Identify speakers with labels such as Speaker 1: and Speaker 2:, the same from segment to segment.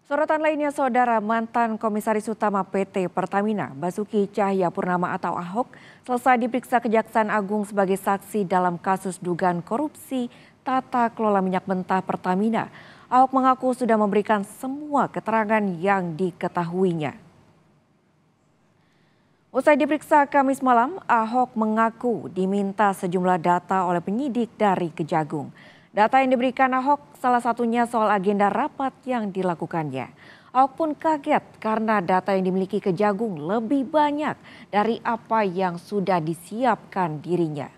Speaker 1: Sorotan lainnya, Saudara, mantan Komisaris Utama PT Pertamina, Basuki Cahayapurnama atau Ahok, selesai diperiksa Kejaksaan Agung sebagai saksi dalam kasus dugaan korupsi tata kelola minyak mentah Pertamina. Ahok mengaku sudah memberikan semua keterangan yang diketahuinya. Usai diperiksa Kamis malam, Ahok mengaku diminta sejumlah data oleh penyidik dari Kejagung. Data yang diberikan Ahok salah satunya soal agenda rapat yang dilakukannya. Ahok pun kaget karena data yang dimiliki Kejagung lebih banyak dari apa yang sudah disiapkan dirinya.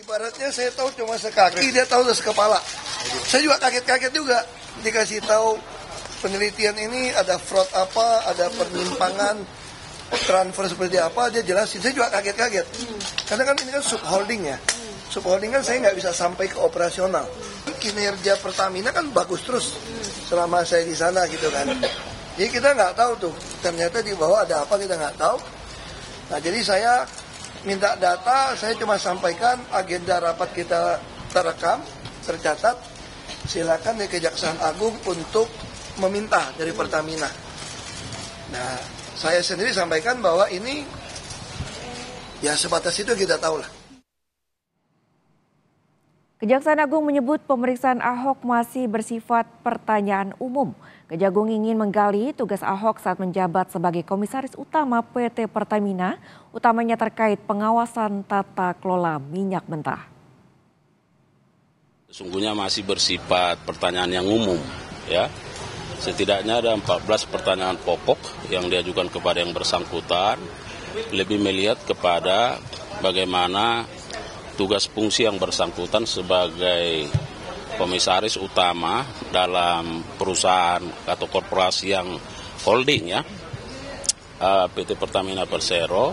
Speaker 2: Ibaratnya saya tahu cuma sekaki, dia tahu udah sekepala. Saya juga kaget-kaget juga dikasih tahu penelitian ini ada fraud apa, ada penyimpangan, transfer seperti apa, dia jelasin. Saya juga kaget-kaget. Karena kan ini kan subholding ya. Subholding kan saya nggak bisa sampai ke operasional. Kinerja Pertamina kan bagus terus selama saya di sana gitu kan. Jadi kita nggak tahu tuh, ternyata di bawah ada apa kita nggak tahu. Nah jadi saya minta data, saya cuma sampaikan agenda rapat kita terekam, tercatat. Silakan di Kejaksaan Agung untuk meminta dari Pertamina. Nah, saya sendiri sampaikan bahwa ini ya sebatas itu kita tahu lah.
Speaker 1: Kejaksaan Agung menyebut pemeriksaan Ahok masih bersifat pertanyaan umum. Kejagung ingin menggali tugas Ahok saat menjabat sebagai Komisaris Utama PT Pertamina, utamanya terkait pengawasan tata kelola minyak mentah.
Speaker 3: Sesungguhnya masih bersifat pertanyaan yang umum, ya. Setidaknya ada 14 pertanyaan pokok yang diajukan kepada yang bersangkutan, lebih melihat kepada bagaimana tugas fungsi yang bersangkutan sebagai komisaris utama dalam perusahaan atau korporasi yang holding ya, PT Pertamina Persero,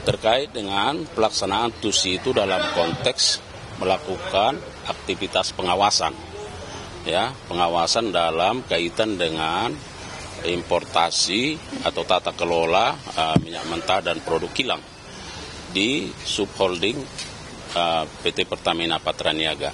Speaker 3: terkait dengan pelaksanaan tusi itu dalam konteks melakukan aktivitas pengawasan. Ya, pengawasan dalam kaitan dengan importasi atau tata kelola minyak mentah dan produk kilang di subholding PT Pertamina Patraniaga.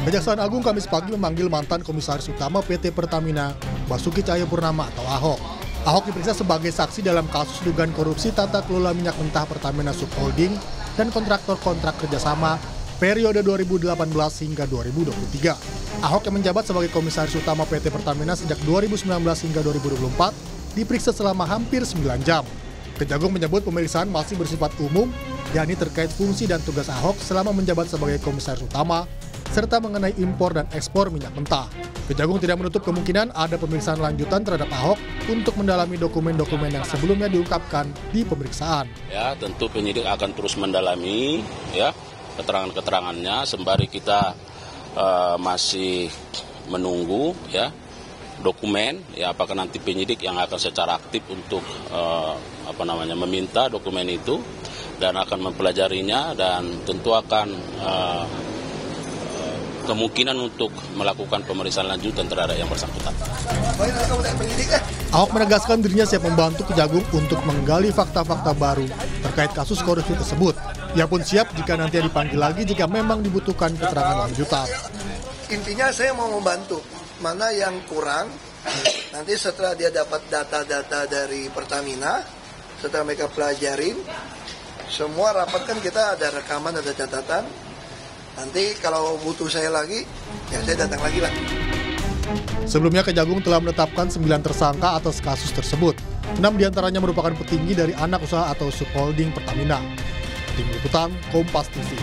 Speaker 4: Kejaksaan Agung Kamis pagi memanggil mantan Komisaris Utama PT Pertamina, Basuki Cahayapurnama atau Ahok. Ahok diperiksa sebagai saksi dalam kasus dugaan korupsi tata kelola minyak mentah Pertamina Subholding dan kontraktor-kontrak kerjasama periode 2018 hingga 2023. Ahok yang menjabat sebagai Komisaris Utama PT Pertamina sejak 2019 hingga 2024 diperiksa selama hampir 9 jam. Kejagung menyebut pemeriksaan masih bersifat umum, yakni terkait fungsi dan tugas Ahok selama menjabat sebagai Komisaris Utama, serta mengenai impor dan ekspor minyak mentah. Kejagung tidak menutup kemungkinan ada pemeriksaan lanjutan terhadap Ahok untuk mendalami dokumen-dokumen yang sebelumnya diungkapkan di pemeriksaan.
Speaker 3: Ya, tentu penyidik akan terus mendalami ya keterangan-keterangannya sembari kita masih menunggu ya dokumen ya, apakah nanti penyidik yang akan secara aktif untuk meminta dokumen itu dan akan mempelajarinya dan tentu akan kemungkinan untuk melakukan pemeriksaan lanjutan terhadap yang bersangkutan.
Speaker 4: Ahok menegaskan dirinya siap membantu Kejagung untuk menggali fakta-fakta baru terkait kasus korupsi tersebut. Ia pun siap jika nanti dipanggil lagi jika memang dibutuhkan keterangan lanjutan.
Speaker 2: Intinya saya mau membantu, mana yang kurang, nanti setelah dia dapat data-data dari Pertamina, setelah mereka pelajarin, semua rapat kan kita ada rekaman, ada catatan. Nanti kalau butuh saya lagi, ya saya datang lagi lah.
Speaker 4: Sebelumnya Kejagung telah menetapkan 9 tersangka atas kasus tersebut. 6 diantaranya merupakan petinggi dari anak usaha atau subholding Pertamina. Tim Liputan Kompas TV.